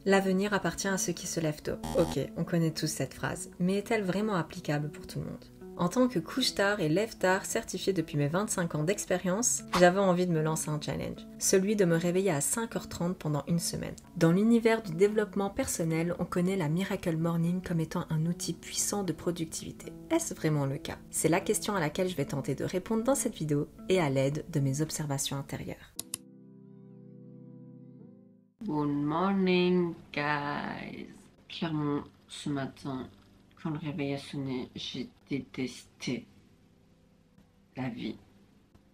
L'avenir appartient à ceux qui se lèvent tôt. Ok, on connaît tous cette phrase, mais est-elle vraiment applicable pour tout le monde? En tant que couche-tard et lève-tard certifié depuis mes 25 ans d'expérience, j'avais envie de me lancer un challenge, celui de me réveiller à 5h30 pendant une semaine. Dans l'univers du développement personnel, on connaît la Miracle Morning comme étant un outil puissant de productivité. Est-ce vraiment le cas? C'est la question à laquelle je vais tenter de répondre dans cette vidéo et à l'aide de mes observations intérieures. Good morning, guys. Clairement, ce matin, quand le réveil a sonné, j'ai détesté la vie.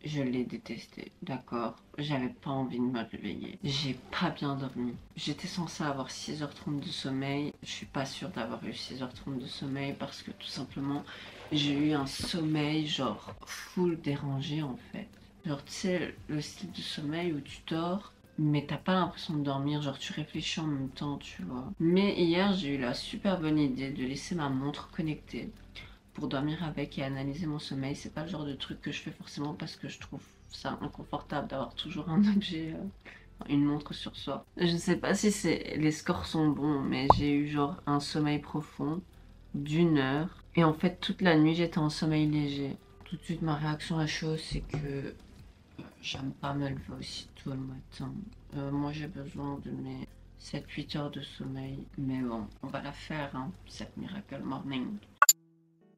Je l'ai détesté, d'accord? J'avais pas envie de me réveiller. J'ai pas bien dormi. J'étais censée avoir 6h30 de sommeil. Je suis pas sûre d'avoir eu 6h30 de sommeil parce que tout simplement, j'ai eu un sommeil genre full dérangé en fait. Genre, tu sais, le style de sommeil où tu dors, mais t'as pas l'impression de dormir, genre tu réfléchis en même temps, tu vois. Mais hier, j'ai eu la super bonne idée de laisser ma montre connectée pour dormir avec et analyser mon sommeil. C'est pas le genre de truc que je fais forcément parce que je trouve ça inconfortable d'avoir toujours un objet, une montre sur soi. Je sais pas si les scores sont bons, mais j'ai eu genre un sommeil profond d'1 heure. Et en fait, toute la nuit, j'étais en sommeil léger. Tout de suite, ma réaction à chaud, c'est que j'aime pas me lever aussi tôt le matin. Moi, j'ai besoin de mes 7-8 heures de sommeil. Mais bon, on va la faire, hein, cette Miracle Morning.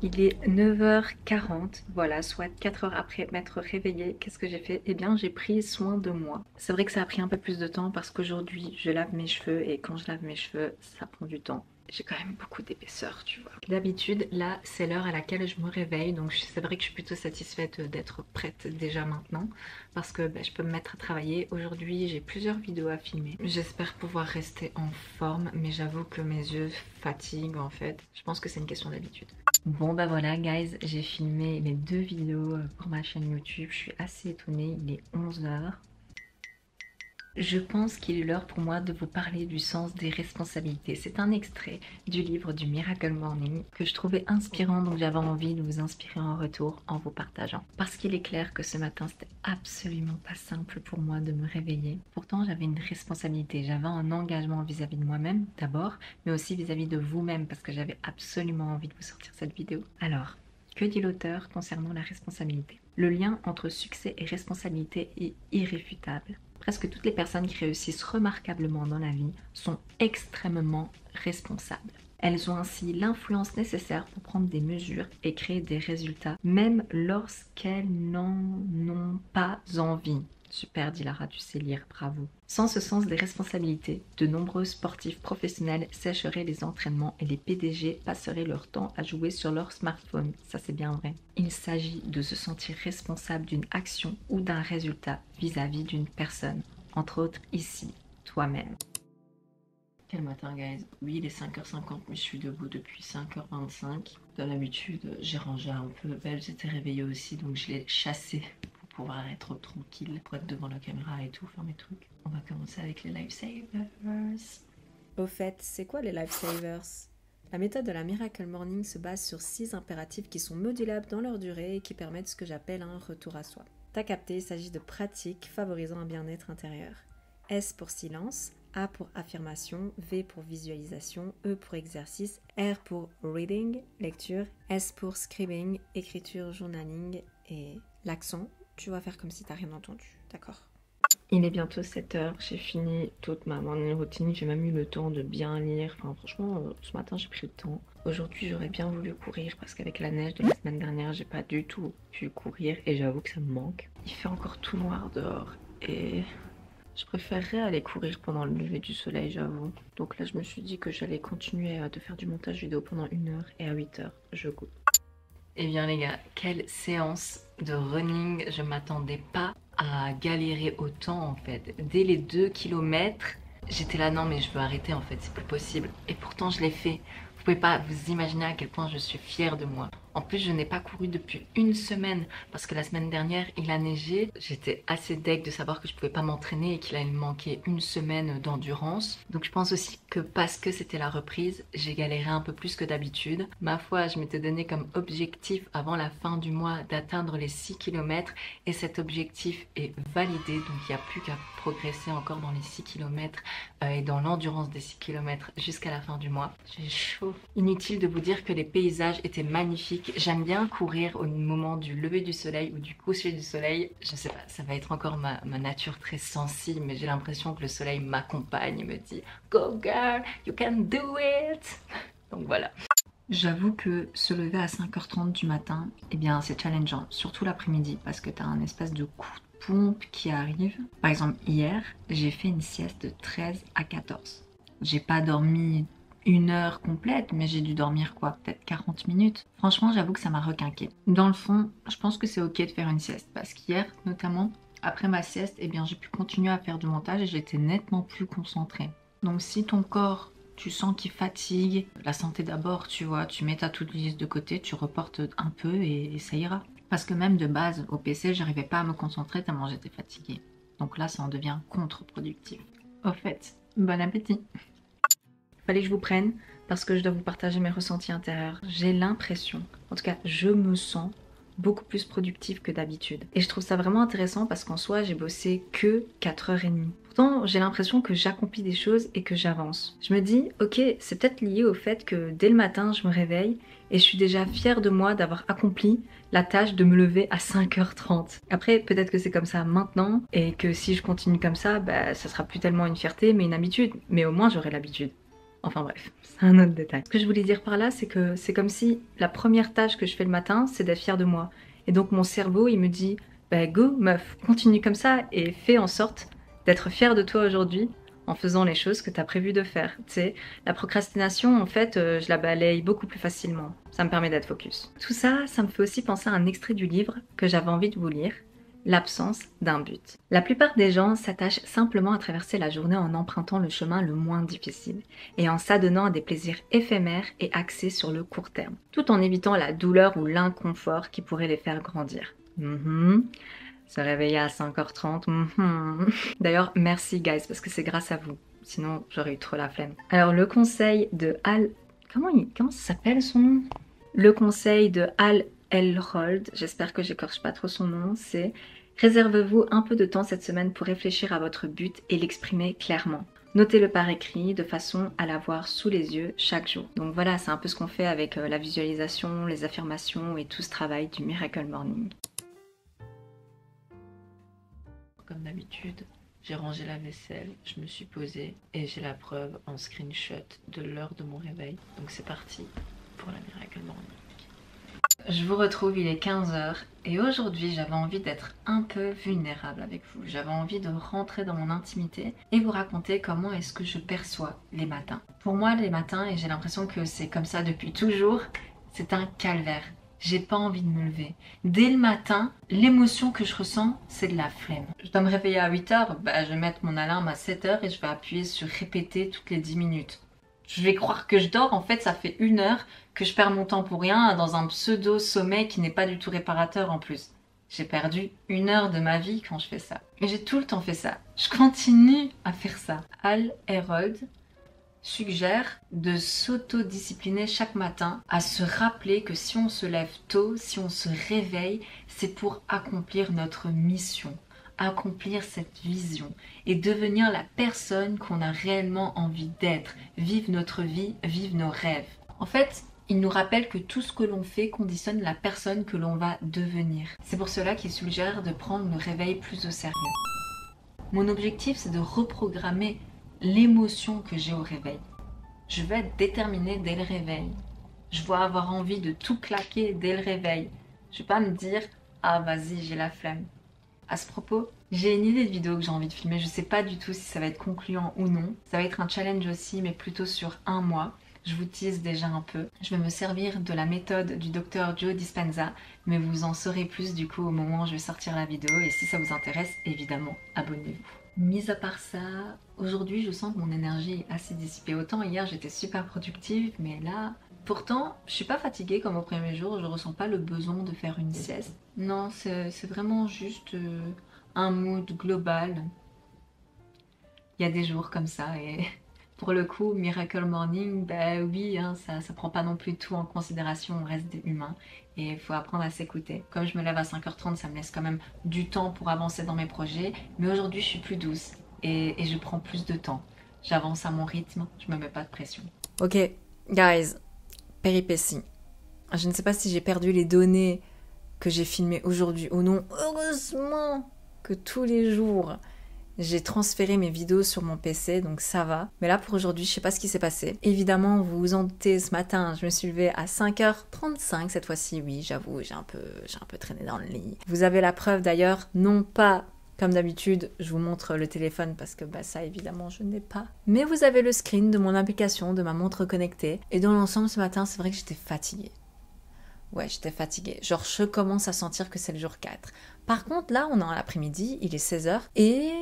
Il est 9h40, voilà, soit 4 heures après m'être réveillée. Qu'est-ce que j'ai fait? Eh bien, j'ai pris soin de moi. C'est vrai que ça a pris un peu plus de temps parce qu'aujourd'hui, je lave mes cheveux et quand je lave mes cheveux, ça prend du temps. J'ai quand même beaucoup d'épaisseur, tu vois. D'habitude, là, c'est l'heure à laquelle je me réveille, donc c'est vrai que je suis plutôt satisfaite d'être prête déjà maintenant parce que je peux me mettre à travailler. Aujourd'hui, j'ai plusieurs vidéos à filmer. J'espère pouvoir rester en forme, mais j'avoue que mes yeux fatiguent en fait. Je pense que c'est une question d'habitude. Bon bah voilà guys, j'ai filmé mes 2 vidéos pour ma chaîne YouTube. Je suis assez étonnée, il est 11h. Je pense qu'il est l'heure pour moi de vous parler du sens des responsabilités. C'est un extrait du livre du Miracle Morning que je trouvais inspirant, donc j'avais envie de vous inspirer en retour en vous partageant. Parce qu'il est clair que ce matin, c'était absolument pas simple pour moi de me réveiller. Pourtant, j'avais une responsabilité, j'avais un engagement vis-à-vis de moi-même d'abord, mais aussi vis-à-vis de vous-même parce que j'avais absolument envie de vous sortir cette vidéo. Alors, que dit l'auteur concernant la responsabilité? Le lien entre succès et responsabilité est irréfutable. Presque toutes les personnes qui réussissent remarquablement dans la vie sont extrêmement responsables. Elles ont ainsi l'influence nécessaire pour prendre des mesures et créer des résultats, même lorsqu'elles n'en ont pas envie. Super, dit Lara, tu sais lire, bravo. Sans ce sens des responsabilités, de nombreux sportifs professionnels sécheraient les entraînements et les PDG passeraient leur temps à jouer sur leur smartphone. Ça, c'est bien vrai. Il s'agit de se sentir responsable d'une action ou d'un résultat vis-à-vis d'une personne. Entre autres, ici, toi-même. Quel matin, guys? Oui, il est 5h50, mais je suis debout depuis 5h25. Dans l'habitude, j'ai rangé un peu. Elle s'était réveillée aussi, donc je l'ai chassée pour pouvoir être tranquille, pour être devant la caméra et tout, faire mes trucs. On va commencer avec les lifesavers. Au fait, c'est quoi les lifesavers? La méthode de la Miracle Morning se base sur 6 impératifs qui sont modulables dans leur durée et qui permettent ce que j'appelle un retour à soi. T'as capté, il s'agit de pratiques favorisant un bien-être intérieur. S pour silence, A pour affirmation, V pour visualisation, E pour exercice, R pour reading, lecture, S pour scribing, écriture, journaling et l'accent. Tu vas faire comme si t'as rien entendu, d'accord? Il est bientôt 7h, j'ai fini toute ma morning routine, j'ai même eu le temps de bien lire. Enfin franchement, ce matin j'ai pris le temps. Aujourd'hui j'aurais bien voulu courir parce qu'avec la neige de la semaine dernière, j'ai pas du tout pu courir et j'avoue que ça me manque. Il fait encore tout noir dehors et je préférerais aller courir pendant le lever du soleil, j'avoue. Donc là je me suis dit que j'allais continuer de faire du montage vidéo pendant 1 heure et à 8h, je goûte. Eh bien les gars, quelle séance de running, je m'attendais pas à galérer autant en fait. Dès les 2 km, j'étais là non mais je veux arrêter en fait, c'est plus possible. Et pourtant je l'ai fait. Vous pouvez pas vous imaginer à quel point je suis fière de moi. En plus, je n'ai pas couru depuis une semaine parce que la semaine dernière, il a neigé. J'étais assez deg de savoir que je pouvais pas m'entraîner et qu'il allait me manquer une semaine d'endurance. Donc je pense aussi que parce que c'était la reprise, j'ai galéré un peu plus que d'habitude. Ma foi, je m'étais donné comme objectif avant la fin du mois d'atteindre les 6 km et cet objectif est validé. Donc il n'y a plus qu'à progresser encore dans les 6 km et dans l'endurance des 6 km jusqu'à la fin du mois. J'ai chaud. Inutile de vous dire que les paysages étaient magnifiques. J'aime bien courir au moment du lever du soleil ou du coucher du soleil. Je sais pas, ça va être encore ma nature très sensible, mais j'ai l'impression que le soleil m'accompagne et me dit Go girl, you can do it. Donc voilà. J'avoue que se lever à 5h30 du matin, eh bien c'est challengeant, surtout l'après-midi, parce que t'as un espèce de coup de pompe qui arrive. Par exemple, hier, j'ai fait une sieste de 13 à 14. J'ai pas dormi une heure complète, mais j'ai dû dormir quoi, peut-être 40 minutes. Franchement, j'avoue que ça m'a requinqué. Dans le fond, je pense que c'est ok de faire une sieste, parce qu'hier, notamment, après ma sieste, eh bien j'ai pu continuer à faire du montage et j'étais nettement plus concentrée. Donc si ton corps, tu sens qu'il fatigue, la santé d'abord, tu vois, tu mets ta to-do list de côté, tu reportes un peu et ça ira. Parce que même de base, au PC, j'arrivais pas à me concentrer tellement j'étais fatiguée. Donc là, ça en devient contre-productif. Au fait, bon appétit! Fallait que je vous prenne parce que je dois vous partager mes ressentis intérieurs. J'ai l'impression, en tout cas je me sens beaucoup plus productive que d'habitude. Et je trouve ça vraiment intéressant parce qu'en soi j'ai bossé que 4h30. Pourtant j'ai l'impression que j'accomplis des choses et que j'avance. Je me dis ok, c'est peut-être lié au fait que dès le matin je me réveille et je suis déjà fière de moi d'avoir accompli la tâche de me lever à 5h30. Après peut-être que c'est comme ça maintenant et que si je continue comme ça, bah ça sera plus tellement une fierté mais une habitude. Mais au moins j'aurai l'habitude. Enfin bref, c'est un autre détail. Ce que je voulais dire par là, c'est que c'est comme si la première tâche que je fais le matin, c'est d'être fière de moi. Et donc mon cerveau, il me dit, bah go meuf, continue comme ça et fais en sorte d'être fière de toi aujourd'hui en faisant les choses que tu as prévu de faire. Tu sais, la procrastination, en fait, je la balaye beaucoup plus facilement. Ça me permet d'être focus. Tout ça, ça me fait aussi penser à un extrait du livre que j'avais envie de vous lire. L'absence d'un but. La plupart des gens s'attachent simplement à traverser la journée en empruntant le chemin le moins difficile et en s'adonnant à des plaisirs éphémères et axés sur le court terme, tout en évitant la douleur ou l'inconfort qui pourrait les faire grandir. Se réveiller à 5h30. D'ailleurs, merci guys, parce que c'est grâce à vous. Sinon, j'aurais eu trop la flemme. Alors, le conseil de Hal... Comment ça s'appelle son nom? Le conseil de Hal Elrod, j'espère que j'écorche pas trop son nom, c'est réservez-vous un peu de temps cette semaine pour réfléchir à votre but et l'exprimer clairement. Notez-le par écrit de façon à l'avoir sous les yeux chaque jour. Donc voilà, c'est un peu ce qu'on fait avec la visualisation, les affirmations et tout ce travail du Miracle Morning. Comme d'habitude, j'ai rangé la vaisselle, je me suis posée et j'ai la preuve en screenshot de l'heure de mon réveil. Donc c'est parti pour la Miracle Morning. Je vous retrouve, il est 15h et aujourd'hui j'avais envie d'être un peu vulnérable avec vous. J'avais envie de rentrer dans mon intimité et vous raconter comment est-ce que je perçois les matins. Pour moi les matins, et j'ai l'impression que c'est comme ça depuis toujours, c'est un calvaire. J'ai pas envie de me lever. Dès le matin, l'émotion que je ressens, c'est de la flemme. Je dois me réveiller à 8h, bah, je vais mettre mon alarme à 7h et je vais appuyer sur répéter toutes les 10 minutes. Je vais croire que je dors, en fait ça fait 1 heure que je perds mon temps pour rien dans un pseudo sommeil qui n'est pas du tout réparateur en plus. J'ai perdu 1 heure de ma vie quand je fais ça. Mais j'ai tout le temps fait ça. Je continue à faire ça. Hal Elrod suggère de s'autodiscipliner chaque matin, à se rappeler que si on se lève tôt, si on se réveille, c'est pour accomplir notre mission, accomplir cette vision et devenir la personne qu'on a réellement envie d'être, vivre notre vie, vivre nos rêves. En fait, il nous rappelle que tout ce que l'on fait conditionne la personne que l'on va devenir. C'est pour cela qu'il suggère de prendre le réveil plus au sérieux. Mon objectif, c'est de reprogrammer l'émotion que j'ai au réveil. Je vais être déterminée dès le réveil. Je vais avoir envie de tout claquer dès le réveil. Je vais pas me dire « Ah vas-y, j'ai la flemme ». À ce propos, j'ai une idée de vidéo que j'ai envie de filmer. Je sais pas du tout si ça va être concluant ou non. Ça va être un challenge aussi, mais plutôt sur 1 mois. Je vous tease déjà un peu. Je vais me servir de la méthode du Dr Joe Dispenza, mais vous en saurez plus du coup au moment où je vais sortir la vidéo. Et si ça vous intéresse, évidemment, abonnez-vous. Mis à part ça, aujourd'hui je sens que mon énergie est assez dissipée. Autant hier j'étais super productive, mais là, Pourtant, je suis pas fatiguée comme au premier jour, je ressens pas le besoin de faire une sieste. Non, c'est vraiment juste un mood global. Il y a des jours comme ça et pour le coup, Miracle Morning, bah oui, hein, ça prend pas non plus tout en considération, on reste des humains et il faut apprendre à s'écouter. Comme je me lève à 5h30, ça me laisse quand même du temps pour avancer dans mes projets, mais aujourd'hui je suis plus douce et je prends plus de temps. J'avance à mon rythme, je me mets pas de pression. Ok, guys, péripétie. Je ne sais pas si j'ai perdu les données que j'ai filmées aujourd'hui ou non. Heureusement que tous les jours, j'ai transféré mes vidéos sur mon PC, donc ça va. Mais là, pour aujourd'hui, je sais pas ce qui s'est passé. Évidemment, vous vous en doutez, ce matin, je me suis levée à 5h35 cette fois-ci. Oui, j'avoue, j'ai un peu traîné dans le lit. Vous avez la preuve d'ailleurs, non pas comme d'habitude, je vous montre le téléphone parce que ça, évidemment, je n'ai pas. Mais vous avez le screen de mon application, de ma montre connectée. Et dans l'ensemble, ce matin, c'est vrai que j'étais fatiguée. Ouais, j'étais fatiguée. Genre, je commence à sentir que c'est le jour 4. Par contre, là, on est en l'après-midi, il est 16h. Et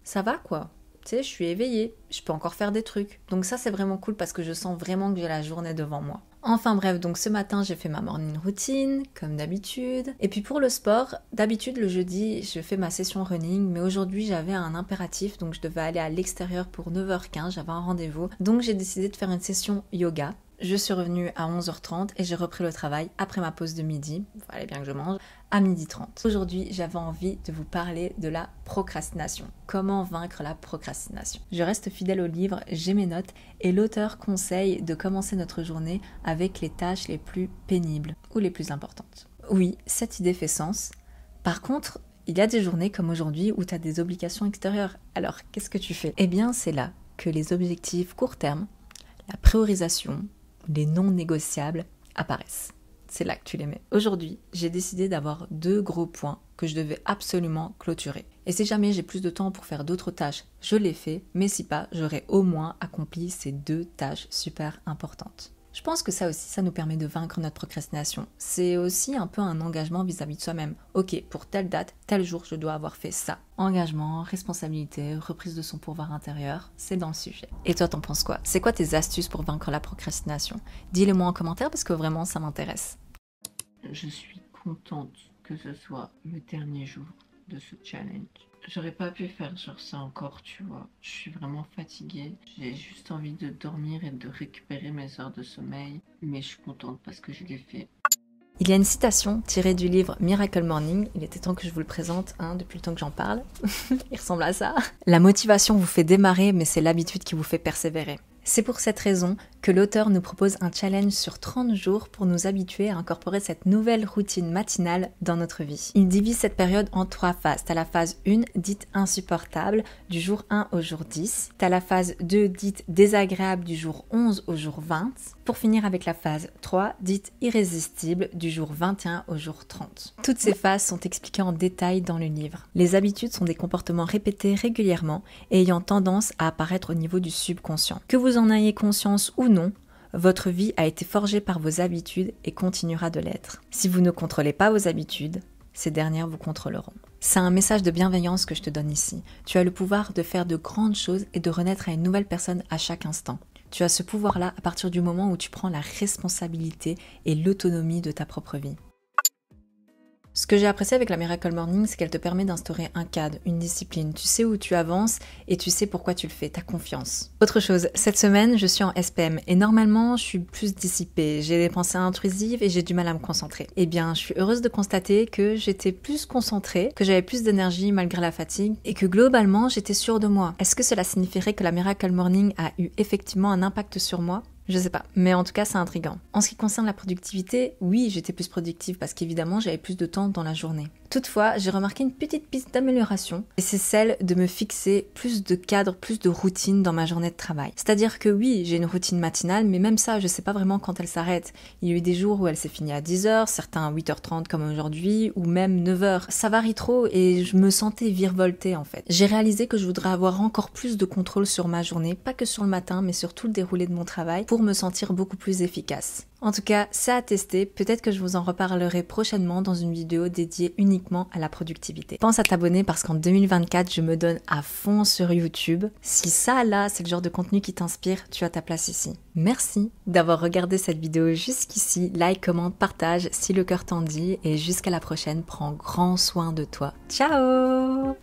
ça va, quoi. Tu sais, je suis éveillée. Je peux encore faire des trucs. Donc ça, c'est vraiment cool parce que je sens vraiment que j'ai la journée devant moi. Enfin bref, donc ce matin, j'ai fait ma morning routine, comme d'habitude. Et puis pour le sport, d'habitude, le jeudi, je fais ma session running. Mais aujourd'hui, j'avais un impératif. Donc je devais aller à l'extérieur pour 9h15. J'avais un rendez-vous. Donc j'ai décidé de faire une session yoga. Je suis revenue à 11h30 et j'ai repris le travail après ma pause de midi, il fallait bien que je mange, à 12h30. Aujourd'hui, j'avais envie de vous parler de la procrastination. Comment vaincre la procrastination? Je reste fidèle au livre, j'ai mes notes et l'auteur conseille de commencer notre journée avec les tâches les plus pénibles ou les plus importantes. Oui, cette idée fait sens. Par contre, il y a des journées comme aujourd'hui où tu as des obligations extérieures. Alors, qu'est-ce que tu fais? Eh bien, c'est là que les objectifs court terme, la priorisation, les non négociables apparaissent. C'est là que tu les mets. Aujourd'hui, j'ai décidé d'avoir 2 gros points que je devais absolument clôturer. Et si jamais j'ai plus de temps pour faire d'autres tâches, je les fais, mais si pas, j'aurai au moins accompli ces 2 tâches super importantes. Je pense que ça aussi, ça nous permet de vaincre notre procrastination. C'est aussi un peu un engagement vis-à-vis de soi-même. Ok, pour telle date, tel jour, je dois avoir fait ça. Engagement, responsabilité, reprise de son pouvoir intérieur, c'est dans le sujet. Et toi, t'en penses quoi? C'est quoi tes astuces pour vaincre la procrastination? Dis-les-moi en commentaire parce que vraiment, ça m'intéresse. Je suis contente que ce soit le dernier jour de ce challenge. J'aurais pas pu faire genre ça encore, tu vois. Je suis vraiment fatiguée. J'ai juste envie de dormir et de récupérer mes heures de sommeil. Mais je suis contente parce que je l'ai fait. Il y a une citation tirée du livre Miracle Morning. Il était temps que je vous le présente, depuis le temps que j'en parle. Il ressemble à ça. La motivation vous fait démarrer, mais c'est l'habitude qui vous fait persévérer. C'est pour cette raison que l'auteur nous propose un challenge sur 30 jours pour nous habituer à incorporer cette nouvelle routine matinale dans notre vie. Il divise cette période en 3 phases. T'as la phase 1 dite insupportable du jour 1 au jour 10. T'as la phase 2 dite désagréable du jour 11 au jour 20. Pour finir avec la phase 3 dite irrésistible du jour 21 au jour 30. Toutes ces phases sont expliquées en détail dans le livre. Les habitudes sont des comportements répétés régulièrement et ayant tendance à apparaître au niveau du subconscient. Que vous en ayez conscience ou non, votre vie a été forgée par vos habitudes et continuera de l'être. Si vous ne contrôlez pas vos habitudes, ces dernières vous contrôleront. C'est un message de bienveillance que je te donne ici. Tu as le pouvoir de faire de grandes choses et de renaître à une nouvelle personne à chaque instant. Tu as ce pouvoir-là à partir du moment où tu prends la responsabilité et l'autonomie de ta propre vie. Ce que j'ai apprécié avec la Miracle Morning, c'est qu'elle te permet d'instaurer un cadre, une discipline. Tu sais où tu avances et tu sais pourquoi tu le fais, t'as confiance. Autre chose, cette semaine, je suis en SPM et normalement, je suis plus dissipée. J'ai des pensées intrusives et j'ai du mal à me concentrer. Eh bien, je suis heureuse de constater que j'étais plus concentrée, que j'avais plus d'énergie malgré la fatigue et que globalement, j'étais sûre de moi. Est-ce que cela signifierait que la Miracle Morning a eu effectivement un impact sur moi ? Je sais pas, mais en tout cas c'est intriguant. En ce qui concerne la productivité, oui j'étais plus productive parce qu'évidemment j'avais plus de temps dans la journée. Toutefois, j'ai remarqué une petite piste d'amélioration et c'est celle de me fixer plus de cadre, plus de routine dans ma journée de travail. C'est-à-dire que oui, j'ai une routine matinale, mais même ça, je sais pas vraiment quand elle s'arrête. Il y a eu des jours où elle s'est finie à 10h, certains à 8h30 comme aujourd'hui, ou même 9h. Ça varie trop et je me sentais virevoltée en fait. J'ai réalisé que je voudrais avoir encore plus de contrôle sur ma journée, pas que sur le matin, mais sur tout le déroulé de mon travail, pour me sentir beaucoup plus efficace. En tout cas, c'est à tester. Peut-être que je vous en reparlerai prochainement dans une vidéo dédiée uniquement à la productivité. Pense à t'abonner parce qu'en 2024, je me donne à fond sur YouTube. Si ça là, c'est le genre de contenu qui t'inspire, tu as ta place ici. Merci d'avoir regardé cette vidéo jusqu'ici. Like, commente, partage si le cœur t'en dit. Et jusqu'à la prochaine, prends grand soin de toi. Ciao!